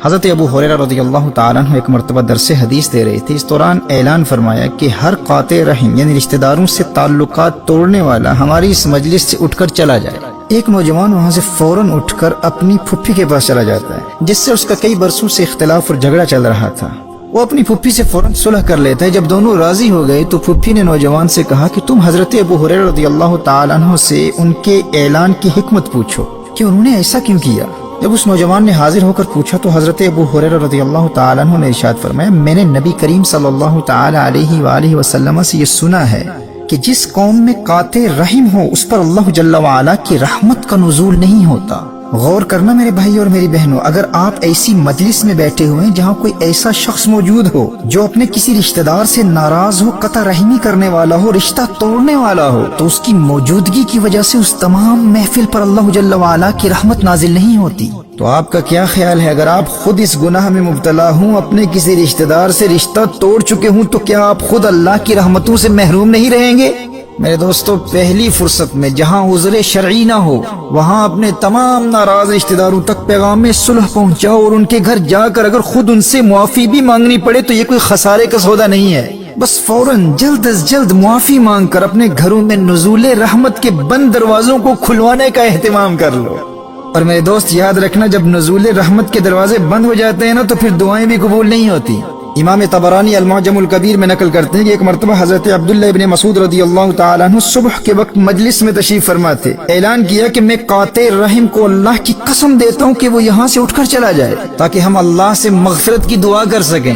حضرت ابو ہریرہ رضی اللہ تعالیٰ عنہ ایک مرتبہ درس حدیث دے رہے تھے۔ اس دوران اعلان فرمایا کہ ہر قاطع رحم یعنی رشتہ داروں سے تعلقات توڑنے والا ہماری اس مجلس سے اٹھ کر چلا جائے۔ ایک نوجوان وہاں سے فوراً اٹھ کر اپنی پھپھی کے پاس چلا جاتا ہے، جس سے اس کا کئی برسوں سے اختلاف اور جھگڑا چل رہا تھا۔ وہ اپنی پھپھی سے فوراً صلح کر لیتا ہے۔ جب دونوں راضی ہو گئے تو پھپھی نے نوجوان سے کہا کہ تم حضرت ابو ہریرہ رضی اللہ تعالیٰ عنہ سے ان کے اعلان کی حکمت پوچھو کہ انہوں نے ایسا کیوں کیا۔ جب اس نوجوان نے حاضر ہو کر پوچھا تو حضرت ابو ہریرہ رضی اللہ تعالیٰ عنہ نے ارشاد فرمایا، میں نے نبی کریم صلی اللہ تعالیٰ علیہ وآلہ وسلم سے یہ سنا ہے کہ جس قوم میں قاطع رحم ہو اس پر اللہ جل وعلا کی رحمت کا نزول نہیں ہوتا۔ غور کرنا میرے بھائی اور میری بہنوں، اگر آپ ایسی مجلس میں بیٹھے ہوئے ہیں جہاں کوئی ایسا شخص موجود ہو جو اپنے کسی رشتہ دار سے ناراض ہو، قطع رحمی کرنے والا ہو، رشتہ توڑنے والا ہو، تو اس کی موجودگی کی وجہ سے اس تمام محفل پر اللہ جل وعلا کی رحمت نازل نہیں ہوتی۔ تو آپ کا کیا خیال ہے، اگر آپ خود اس گناہ میں مبتلا ہوں، اپنے کسی رشتہ دار سے رشتہ توڑ چکے ہوں، تو کیا آپ خود اللہ کی رحمتوں سے محروم نہیں رہیں گے؟ میرے دوستو، پہلی فرصت میں جہاں عذر شرعی نہ ہو وہاں اپنے تمام ناراض رشتہ داروں تک پیغام صلح پہنچاؤ، اور ان کے گھر جا کر اگر خود ان سے معافی بھی مانگنی پڑے تو یہ کوئی خسارے کا سودا نہیں ہے۔ بس فوراً جلد از جلد معافی مانگ کر اپنے گھروں میں نزول رحمت کے بند دروازوں کو کھلوانے کا اہتمام کر لو۔ اور میرے دوست یاد رکھنا، جب نزول رحمت کے دروازے بند ہو جاتے ہیں نا تو پھر دعائیں بھی قبول نہیں ہوتی۔ امام طبرانی المعجم الکبیر میں نقل کرتے ہیں کہ ایک مرتبہ حضرت عبداللہ ابن مسعود رضی اللہ تعالیٰ عنہ صبح کے وقت مجلس میں تشریف فرما تھے۔ اعلان کیا کہ میں قاطع رحم کو اللہ کی قسم دیتا ہوں کہ وہ یہاں سے اٹھ کر چلا جائے تاکہ ہم اللہ سے مغفرت کی دعا کر سکیں،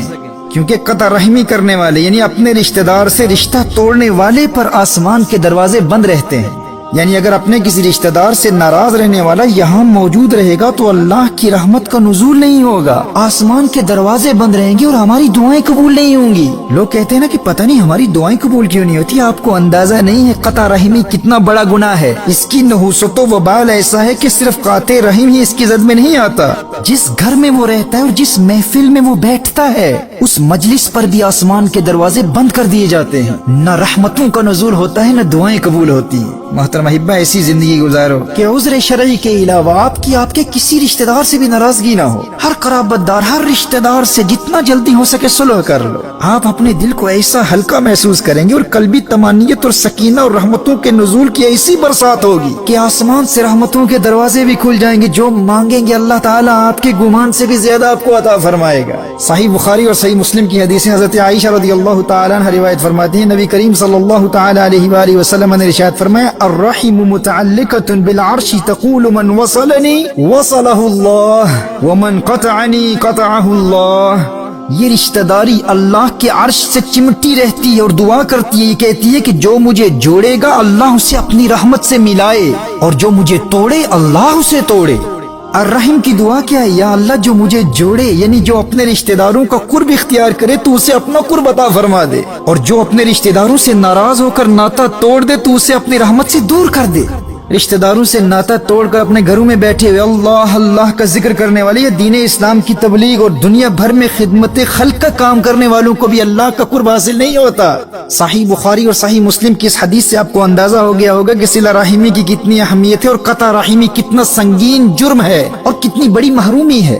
کیونکہ قطع رحمی کرنے والے یعنی اپنے رشتہ دار سے رشتہ توڑنے والے پر آسمان کے دروازے بند رہتے ہیں۔ یعنی اگر اپنے کسی رشتہ دار سے ناراض رہنے والا یہاں موجود رہے گا تو اللہ کی رحمت کا نزول نہیں ہوگا، آسمان کے دروازے بند رہیں گے اور ہماری دعائیں قبول نہیں ہوں گی۔ لوگ کہتے ہیں نا کہ پتہ نہیں ہماری دعائیں قبول کیوں نہیں ہوتی۔ آپ کو اندازہ نہیں ہے قطع رحمی کتنا بڑا گناہ ہے۔ اس کی نحوست و وبال ایسا ہے کہ صرف قاطع رحم ہی اس کی زد میں نہیں آتا، جس گھر میں وہ رہتا ہے اور جس محفل میں وہ بیٹھتا ہے اس مجلس پر بھی آسمان کے دروازے بند کر دیے جاتے ہیں، نہ رحمتوں کا نزول ہوتا ہے نہ دعائیں قبول ہوتی ہیں۔ محترم احبہ، ایسی زندگی گزارو کہ عذر شرعی کے علاوہ آپ کے کسی رشتہ دار سے بھی ناراضگی نہ ہو۔ ہر قرابت دار، ہر رشتہ دار سے جتنا جلدی ہو سکے صلح کر لو۔ آپ اپنے دل کو ایسا ہلکا محسوس کریں گے اور قلبی طمانینت اور سکینہ اور رحمتوں کے نزول کی ایسی برسات ہوگی کہ آسمان سے رحمتوں کے دروازے بھی کھل جائیں گے۔ جو مانگیں گے اللہ تعالیٰ آپ کے گمان سے بھی زیادہ آپ کو عطا فرمائے گا۔ صحیح بخاری اور صحیح مسلم کی حدیثیں حضرت عائشہ رضی اللہ تعالیٰ عنہ روایت فرماتی ہیں، نبی کریم صلی اللہ تعالیٰ علیہ وآلہ وسلم نے ارشاد فرمایا، الرحم متعلقة بالعرش تقول من وصلني وصله الله ومن قطعني قطعه الله۔ یہ رشتہ داری اللہ کے عرش سے چمٹی رہتی ہے اور دعا کرتی ہے، یہ کہتی ہے کہ جو مجھے جوڑے گا اللہ اسے اپنی رحمت سے ملائے، اور جو مجھے توڑے اللہ اسے توڑے۔ الرحم کی دعا کیا ہے؟ یا اللہ جو مجھے جوڑے یعنی جو اپنے رشتہ داروں کا قرب اختیار کرے تو اسے اپنا قرب عطا فرما دے، اور جو اپنے رشتہ داروں سے ناراض ہو کر ناتا توڑ دے تو اسے اپنی رحمت سے دور کر دے۔ رشتہ داروں سے ناتا توڑ کر اپنے گھروں میں بیٹھے ہوئے اللہ اللہ کا ذکر کرنے والے یا دین اسلام کی تبلیغ اور دنیا بھر میں خدمت خلق کا کام کرنے والوں کو بھی اللہ کا قرب حاصل نہیں ہوتا۔ صحیح بخاری اور صحیح مسلم کی اس حدیث سے آپ کو اندازہ ہو گیا ہوگا کہ صلہ رحمی کی کتنی اہمیت ہے اور قطع رحمی کتنا سنگین جرم ہے اور کتنی بڑی محرومی ہے۔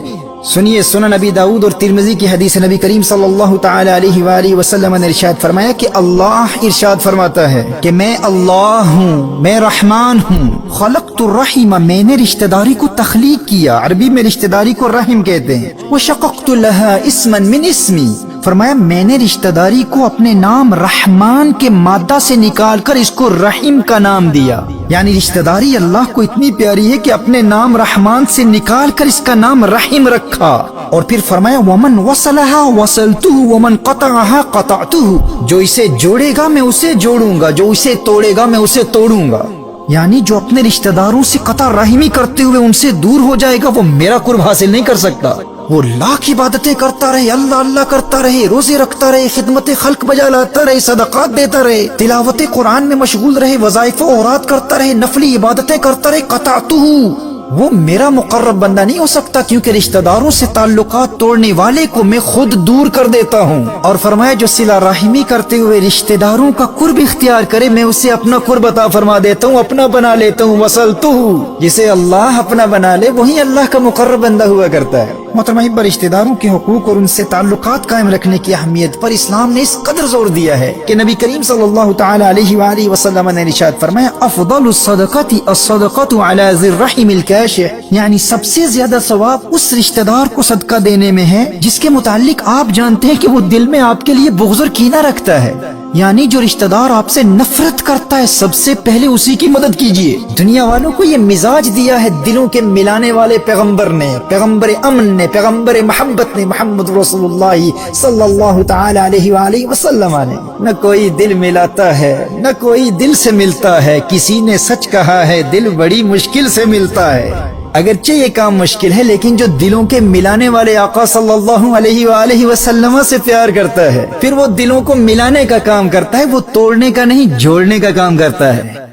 سنیے، سنن نبی داؤد اور ترمذی کی حدیث نبی کریم صلی اللہ تعالی علیہ وآلہ وسلم نے ارشاد فرمایا کہ اللہ ارشاد فرماتا ہے کہ میں اللہ ہوں، میں رحمان ہوں، خلقت الرحم، میں نے رشتہ داری کو تخلیق کیا، عربی میں رشتہ داری کو رحم کہتے ہیں، وشققت لها اسما من اسمی، فرمایا میں نے رشتہ داری کو اپنے نام رحمان کے مادہ سے نکال کر اس کو رحیم کا نام دیا۔ یعنی رشتہ داری اللہ کو اتنی پیاری ہے کہ اپنے نام رحمان سے نکال کر اس کا نام رحیم رکھا، اور پھر فرمایا ومن وصلها وصلته ومن قطعها قطعته، جو اسے جوڑے گا میں اسے جوڑوں گا، جو اسے توڑے گا میں اسے توڑوں گا۔ یعنی جو اپنے رشتہ داروں سے قطع رحمی کرتے ہوئے ان سے دور ہو جائے گا وہ میرا قرب حاصل نہیں کر سکتا۔ وہ لاکھ عبادتیں کرتا رہے، اللہ اللہ کرتا رہے، روزے رکھتا رہے، خدمت خلق بجا لاتا رہے، صدقات دیتا رہے، تلاوت قرآن میں مشغول رہے، وظائف و اوراد کرتا رہے، نفلی عبادتیں کرتا رہے، قطعتہ، وہ میرا مقرب بندہ نہیں ہو سکتا، کیونکہ رشتہ داروں سے تعلقات توڑنے والے کو میں خود دور کر دیتا ہوں۔ اور فرمایا جو صلہ رحمی کرتے ہوئے رشتہ داروں کا قرب اختیار کرے میں اسے اپنا قرب عطا فرما دیتا ہوں، اپنا بنا لیتا ہوں۔ وصلتہ، جسے اللہ اپنا بنا لے وہی اللہ کا مقرب بندہ ہوا کرتا ہے۔ محترم احبہ، رشتہ داروں کے حقوق اور ان سے تعلقات قائم رکھنے کی اہمیت پر اسلام نے اس قدر زور دیا ہے کہ نبی کریم صلی اللہ تعالی علیہ وآلہ وسلم نے ارشاد فرمایا افضل الصدقات الصدقۃ علی ذی الرحم الکاشح، یعنی سب سے زیادہ ثواب اس رشتہ دار کو صدقہ دینے میں ہے جس کے متعلق آپ جانتے ہیں کہ وہ دل میں آپ کے لیے بغض اور کینہ رکھتا ہے، یعنی جو رشتہ دار آپ سے نفرت کرتا ہے سب سے پہلے اسی کی مدد کیجیے۔ دنیا والوں کو یہ مزاج دیا ہے دلوں کے ملانے والے پیغمبر نے، پیغمبر امن نے، پیغمبر محبت نے، محمد رسول اللہ صلی اللہ تعالی علیہ وآلہ وسلم نے۔ نہ کوئی دل ملاتا ہے، نہ کوئی دل سے ملتا ہے، کسی نے سچ کہا ہے دل بڑی مشکل سے ملتا ہے۔ اگرچہ یہ کام مشکل ہے لیکن جو دلوں کے ملانے والے آقا صلی اللہ علیہ وآلہ وسلم سے پیار کرتا ہے پھر وہ دلوں کو ملانے کا کام کرتا ہے، وہ توڑنے کا نہیں جوڑنے کا کام کرتا ہے۔